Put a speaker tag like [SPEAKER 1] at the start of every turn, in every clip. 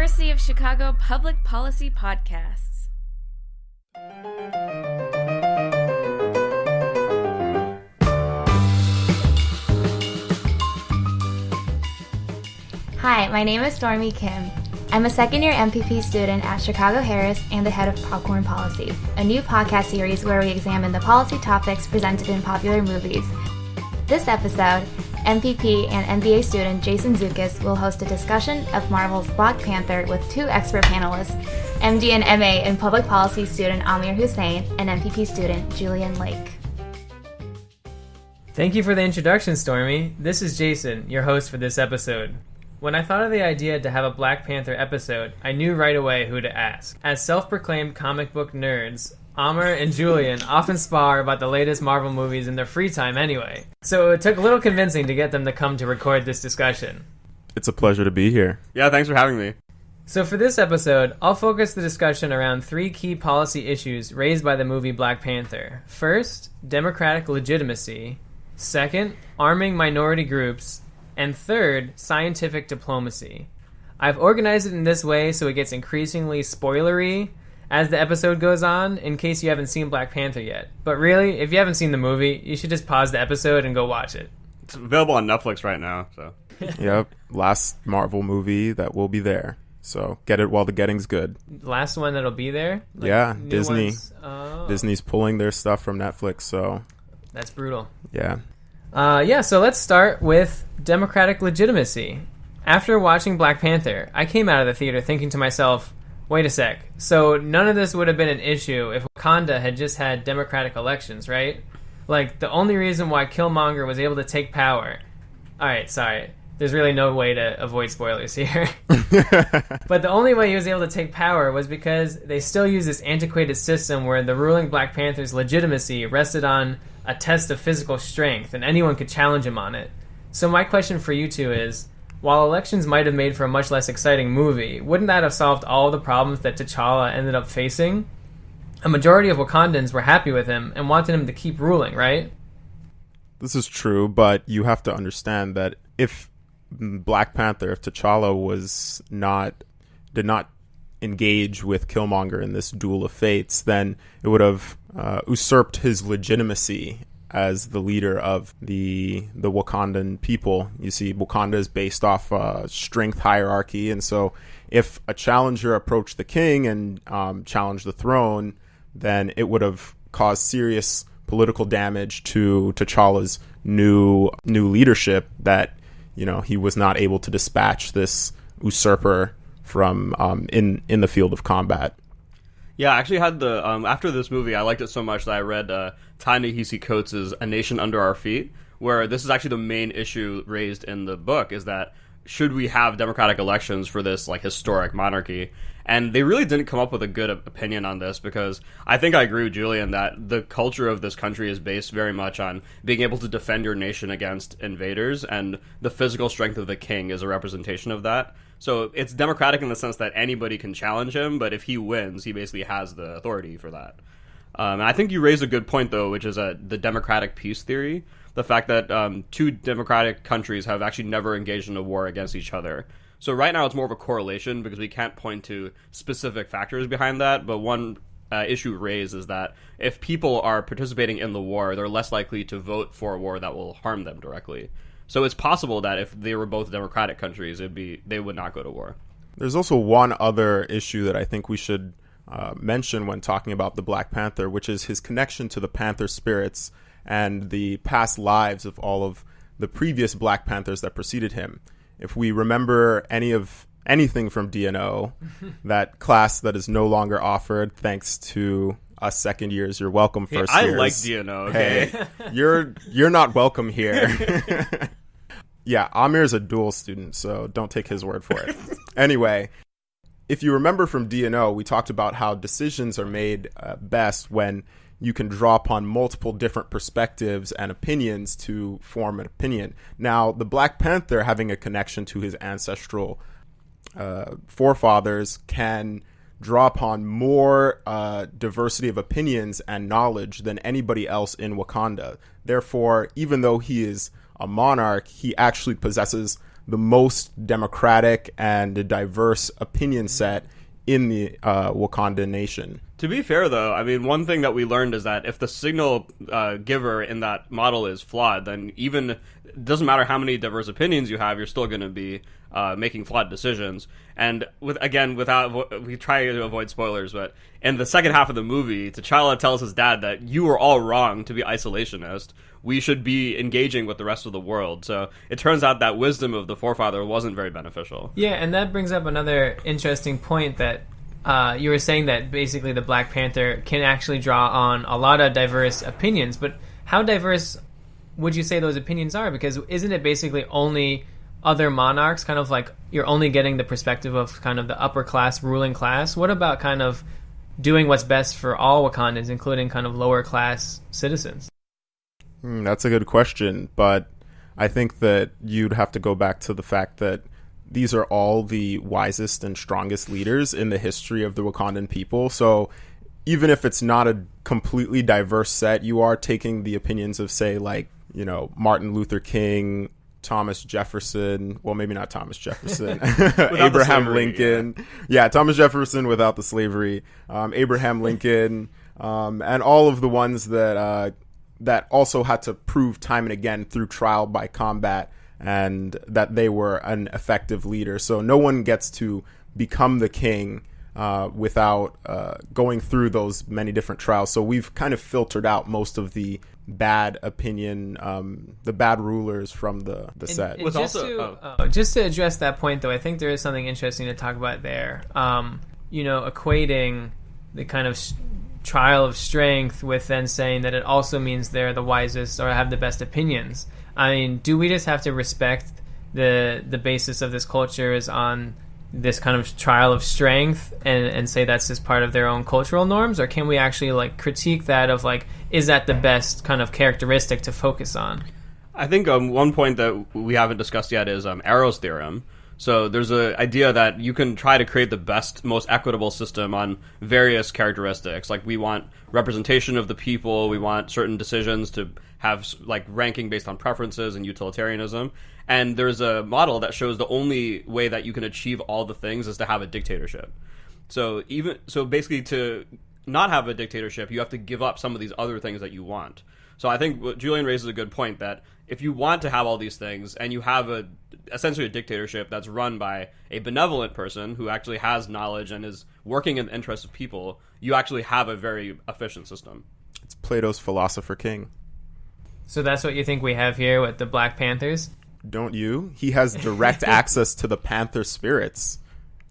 [SPEAKER 1] University of Chicago Public Policy Podcasts.
[SPEAKER 2] Hi, my name is Stormy Kim. I'm a second-year MPP student at Chicago Harris and the head of Popcorn Policy, a new podcast series where we examine the policy topics presented in popular movies. This episode, MPP and MBA student Jason Zukus will host a discussion of Marvel's Black Panther with two expert panelists, MD and MA in Public Policy student Aamir Hussain and MPP student Julian Lake.
[SPEAKER 3] Thank you for the introduction, Stormy. This is Jason, your host for this episode. When I thought of the idea to have a Black Panther episode, I knew right away who to ask. As self-proclaimed comic book nerds, Aamir and Julian often spar about the latest Marvel movies in their free time anyway, so it took a little convincing to get them to come to record this discussion.
[SPEAKER 4] It's a pleasure to be here.
[SPEAKER 5] Yeah, thanks for having me.
[SPEAKER 3] So for this episode, I'll focus the discussion around three key policy issues raised by the movie Black Panther. First, democratic legitimacy. Second, arming minority groups. And third, scientific diplomacy. I've organized it in this way so it gets increasingly spoilery as the episode goes on, in case you haven't seen Black Panther yet. But really, if you haven't seen the movie, you should just pause the episode and go watch it.
[SPEAKER 5] It's available on Netflix right now, so.
[SPEAKER 4] Yep, last Marvel movie that will be there. So get it while the getting's good.
[SPEAKER 3] Last one that'll be there? Like,
[SPEAKER 4] yeah,
[SPEAKER 3] new
[SPEAKER 4] Disney.
[SPEAKER 3] Oh.
[SPEAKER 4] Disney's pulling their stuff from Netflix, so.
[SPEAKER 3] That's brutal.
[SPEAKER 4] Yeah.
[SPEAKER 3] So let's start with democratic legitimacy. After watching Black Panther, I came out of the theater thinking to myself, wait a sec, so none of this would have been an issue if Wakanda had just had democratic elections, right? Like, the only reason why Killmonger was able to take power... Alright, sorry. There's really no way to avoid spoilers here. But the only way he was able to take power was because they still use this antiquated system where the ruling Black Panther's legitimacy rested on a test of physical strength, and anyone could challenge him on it. So my question for you two is, while elections might have made for a much less exciting movie, wouldn't that have solved all the problems that T'Challa ended up facing? A majority of Wakandans were happy with him and wanted him to keep ruling, right?
[SPEAKER 4] This is true, but you have to understand that if Black Panther, if T'Challa did not engage with Killmonger in this duel of fates, then it would have usurped his legitimacy as the leader of the Wakandan people. You see, Wakanda is based off strength hierarchy, and so if a challenger approached the king and challenged the throne, then it would have caused serious political damage to T'Challa's new leadership, that he was not able to dispatch this usurper from in the field of combat.
[SPEAKER 5] Yeah, I actually had the after this movie, I liked it so much that I read Ta-Nehisi Coates' A Nation Under Our Feet, where this is actually the main issue raised in the book, is that should we have democratic elections for this historic monarchy? And they really didn't come up with a good opinion on this, because I think I agree with Julian that the culture of this country is based very much on being able to defend your nation against invaders, and the physical strength of the king is a representation of that. So it's democratic in the sense that anybody can challenge him, but if he wins, he basically has the authority for that. And I think you raise a good point, though, which is the democratic peace theory. The fact that two democratic countries have actually never engaged in a war against each other. So right now it's more of a correlation because we can't point to specific factors behind that, but one issue raised is that if people are participating in the war, they're less likely to vote for a war that will harm them directly. So it's possible that if they were both democratic countries, they would not go to war.
[SPEAKER 4] There's also one other issue that I think we should mention when talking about the Black Panther, which is his connection to the Panther spirits and the past lives of all of the previous Black Panthers that preceded him. If we remember anything from DNO, that class that is no longer offered thanks to us second years, you're welcome first years.
[SPEAKER 5] I like DNO, okay?
[SPEAKER 4] Hey, you're not welcome here. Yeah, Aamir is a dual student, so don't take his word for it. Anyway, if you remember from DNO, we talked about how decisions are made best when you can draw upon multiple different perspectives and opinions to form an opinion. Now, the Black Panther, having a connection to his ancestral forefathers, can draw upon more diversity of opinions and knowledge than anybody else in Wakanda. Therefore, even though he is a monarch, he actually possesses the most democratic and diverse opinion set in the Wakandan nation.
[SPEAKER 5] To be fair, though, I mean, one thing that we learned is that if the signal giver in that model is flawed, then even it doesn't matter how many diverse opinions you have, you're still going to be making flawed decisions. And we try to avoid spoilers, but in the second half of the movie, T'Challa tells his dad that you were all wrong to be isolationist. We should be engaging with the rest of the world. So it turns out that wisdom of the forefather wasn't very beneficial.
[SPEAKER 3] Yeah, and that brings up another interesting point that you were saying that basically the Black Panther can actually draw on a lot of diverse opinions, but how diverse would you say those opinions are? Because isn't it basically only other monarchs, kind of like you're only getting the perspective of kind of the upper class, ruling class? What about kind of doing what's best for all Wakandans, including kind of lower class citizens?
[SPEAKER 4] That's a good question, but I think that you'd have to go back to the fact that these are all the wisest and strongest leaders in the history of the Wakandan people. So even if it's not a completely diverse set, you are taking the opinions of, say, like, Martin Luther King, Thomas Jefferson. Well, maybe not Thomas Jefferson. Abraham Lincoln. Yeah, Thomas Jefferson without the slavery. Abraham Lincoln. And all of the ones that also had to prove time and again through trial by combat and that they were an effective leader. So no one gets to become the king without going through those many different trials. So we've kind of filtered out most of the bad opinion, the bad rulers from the set.
[SPEAKER 3] Just to address that point, though, I think there is something interesting to talk about there. Equating the kind of trial of strength with then saying that it also means they're the wisest or have the best opinions. I mean, do we just have to respect the basis of this culture is on this kind of trial of strength and say that's just part of their own cultural norms? Or can we actually like critique that of like, is that the best kind of characteristic to focus on?
[SPEAKER 5] I think one point that we haven't discussed yet is Arrow's theorem. So there's an idea that you can try to create the best, most equitable system on various characteristics. Like we want representation of the people, we want certain decisions to have like ranking based on preferences and utilitarianism. And there's a model that shows the only way that you can achieve all the things is to have a dictatorship. So basically to not have a dictatorship, you have to give up some of these other things that you want. So I think Julian raises a good point that if you want to have all these things and you have essentially a dictatorship that's run by a benevolent person who actually has knowledge and is working in the interest of people, you actually have a very efficient system.
[SPEAKER 4] It's Plato's philosopher king.
[SPEAKER 3] So that's what you think we have here with the Black Panthers? Don't
[SPEAKER 4] you? He has direct access to the Panther spirits.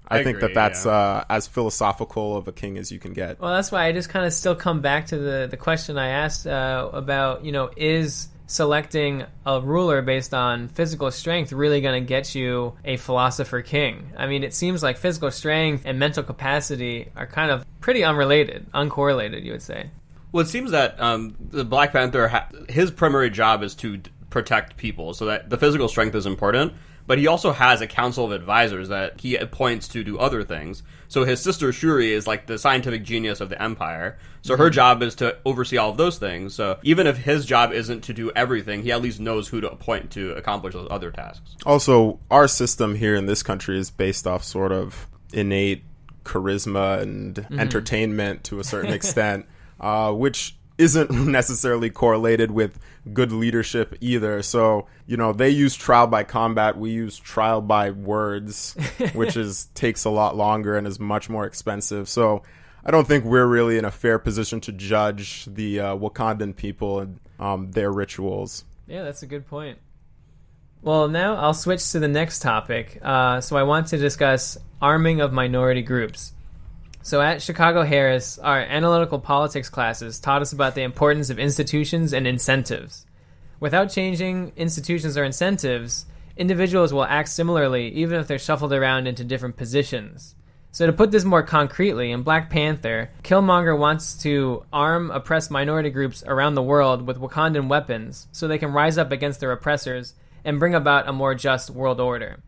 [SPEAKER 4] I think that's as philosophical of a king as you can get.
[SPEAKER 3] Well, that's why I just kind of still come back to the question I asked about, is selecting a ruler based on physical strength really going to get you a philosopher king? I mean, it seems like physical strength and mental capacity are kind of pretty uncorrelated, you would say.
[SPEAKER 5] Well, it seems that the Black Panther, his primary job is to protect people, so that the physical strength is important, but he also has a council of advisors that he appoints to do other things. So his sister Shuri is like the scientific genius of the Empire, so her job is to oversee all of those things. So even if his job isn't to do everything, he at least knows who to appoint to accomplish those other tasks.
[SPEAKER 4] Also, our system here in this country is based off sort of innate charisma and entertainment to a certain extent, which isn't necessarily correlated with good leadership either. So, they use trial by combat. We use trial by words, which takes a lot longer and is much more expensive. So I don't think we're really in a fair position to judge the Wakandan people and their rituals.
[SPEAKER 3] Yeah, that's a good point. Well, now I'll switch to the next topic. So I want to discuss arming of minority groups. So at Chicago Harris, our analytical politics classes taught us about the importance of institutions and incentives. Without changing institutions or incentives, individuals will act similarly even if they're shuffled around into different positions. So to put this more concretely, in Black Panther, Killmonger wants to arm oppressed minority groups around the world with Wakandan weapons so they can rise up against their oppressors and bring about a more just world order.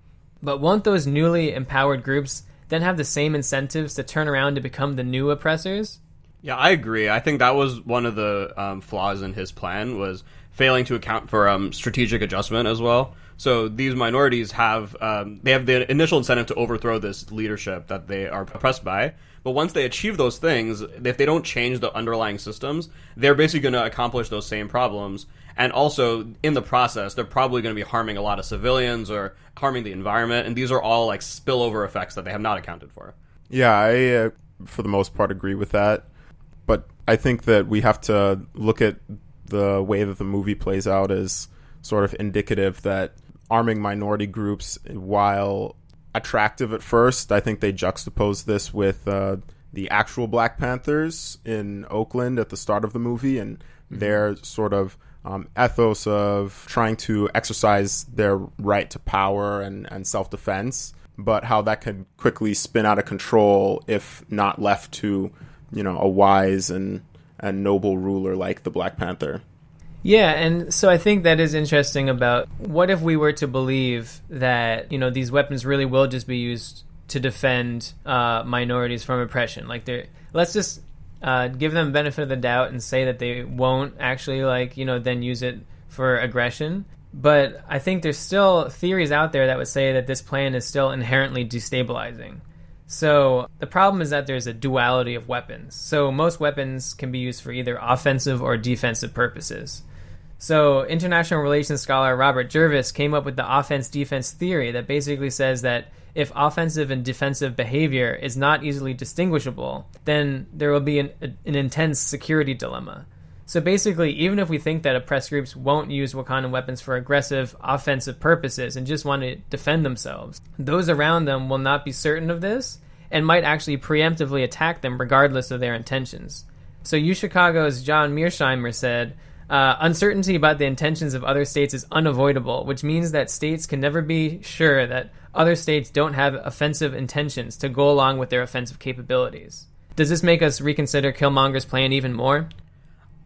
[SPEAKER 3] But won't those newly empowered groups then have the same incentives to turn around to become the new oppressors?
[SPEAKER 5] Yeah, I agree. I think that was one of the flaws in his plan, was failing to account for strategic adjustment as well. So these minorities have the initial incentive to overthrow this leadership that they are oppressed by. But once they achieve those things, if they don't change the underlying systems, they're basically going to accomplish those same problems. And also, in the process, they're probably going to be harming a lot of civilians or harming the environment. And these are all like spillover effects that they have not accounted for.
[SPEAKER 4] Yeah, I, for the most part, agree with that. But I think that we have to look at the way that the movie plays out as sort of indicative that arming minority groups, while attractive at first, I think they juxtapose this with the actual Black Panthers in Oakland at the start of the movie and their sort of ethos of trying to exercise their right to power and self-defense, but how that could quickly spin out of control if not left to, a wise and noble ruler like the Black Panther.
[SPEAKER 3] Yeah, and so I think that is interesting about what if we were to believe that, these weapons really will just be used to defend minorities from oppression. Like, let's just give them benefit of the doubt and say that they won't actually, then use it for aggression. But I think there's still theories out there that would say that this plan is still inherently destabilizing. So the problem is that there's a duality of weapons. So most weapons can be used for either offensive or defensive purposes. So international relations scholar Robert Jervis came up with the offense-defense theory that basically says that if offensive and defensive behavior is not easily distinguishable, then there will be an intense security dilemma. So basically, even if we think that oppressed groups won't use Wakandan weapons for aggressive, offensive purposes and just want to defend themselves, those around them will not be certain of this and might actually preemptively attack them regardless of their intentions. So UChicago's John Mearsheimer said, uncertainty about the intentions of other states is unavoidable, which means that states can never be sure that other states don't have offensive intentions to go along with their offensive capabilities. Does this make us reconsider Killmonger's plan even more?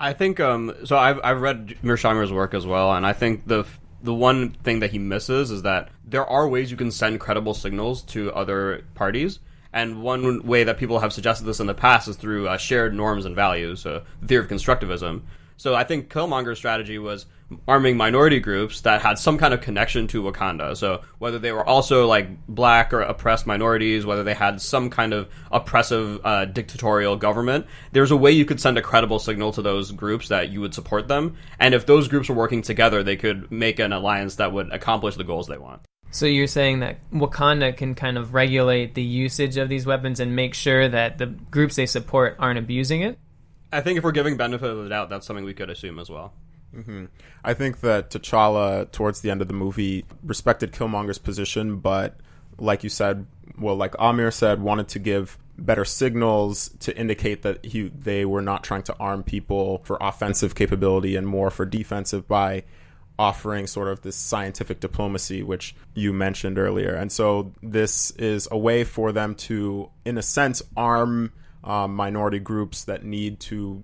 [SPEAKER 5] I think so. I've read Mearsheimer's work as well, and I think the one thing that he misses is that there are ways you can send credible signals to other parties, and one way that people have suggested this in the past is through shared norms and values, the theory of constructivism. So I think Killmonger's strategy was arming minority groups that had some kind of connection to Wakanda. So whether they were also like black or oppressed minorities, whether they had some kind of oppressive dictatorial government, there's a way you could send a credible signal to those groups that you would support them. And if those groups were working together, they could make an alliance that would accomplish the goals they want.
[SPEAKER 3] So you're saying that Wakanda can kind of regulate the usage of these weapons and make sure that the groups they support aren't abusing it?
[SPEAKER 5] I think if we're giving benefit of the doubt, that's something we could assume as well.
[SPEAKER 4] Mm-hmm. I think that T'Challa, towards the end of the movie, respected Killmonger's position, but like you said, like Aamir said, wanted to give better signals to indicate that they were not trying to arm people for offensive capability and more for defensive by offering sort of this scientific diplomacy, which you mentioned earlier. And so this is a way for them to, in a sense, arm minority groups that need to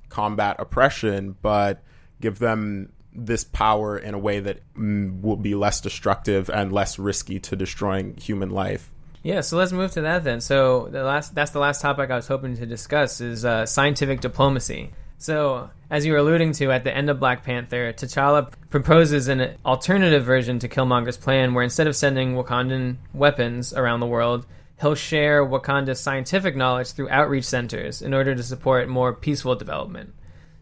[SPEAKER 4] combat oppression, but give them this power in a way that will be less destructive and less risky to destroying human life.
[SPEAKER 3] Yeah, so let's move to that then. So that's the last topic I was hoping to discuss is scientific diplomacy. So, as you were alluding to, at the end of Black Panther, T'Challa proposes an alternative version to Killmonger's plan where instead of sending Wakandan weapons around the world, he'll share Wakanda's scientific knowledge through outreach centers in order to support more peaceful development.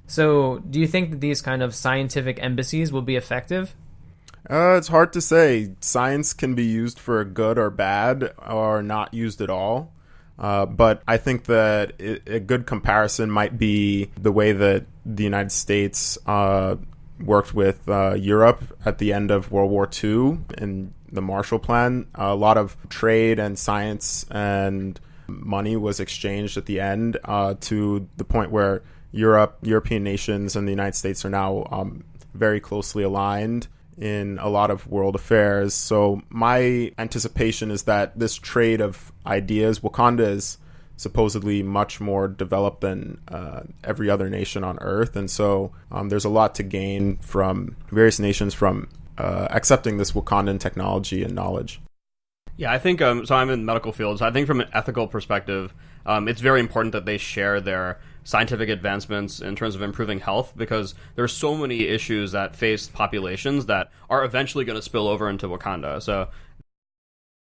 [SPEAKER 3] So, do you think that these kind of scientific embassies will be effective?
[SPEAKER 4] It's hard to say. Science can be used for good or bad or not used at all. But I think that a good comparison might be the way that the United States worked with Europe at the end of World War II in the Marshall Plan. A lot of trade and science and money was exchanged at the end to the point where European nations and the United States are now very closely aligned in a lot of world affairs. So my anticipation is that this trade of ideas, Wakanda is supposedly much more developed than every other nation on Earth. And so there's a lot to gain from various nations from accepting this Wakandan technology and knowledge.
[SPEAKER 5] Yeah, I think, so I'm in the medical field, so I think from an ethical perspective, it's very important that they share their scientific advancements in terms of improving health, because there's so many issues that face populations that are eventually going to spill over into Wakanda. So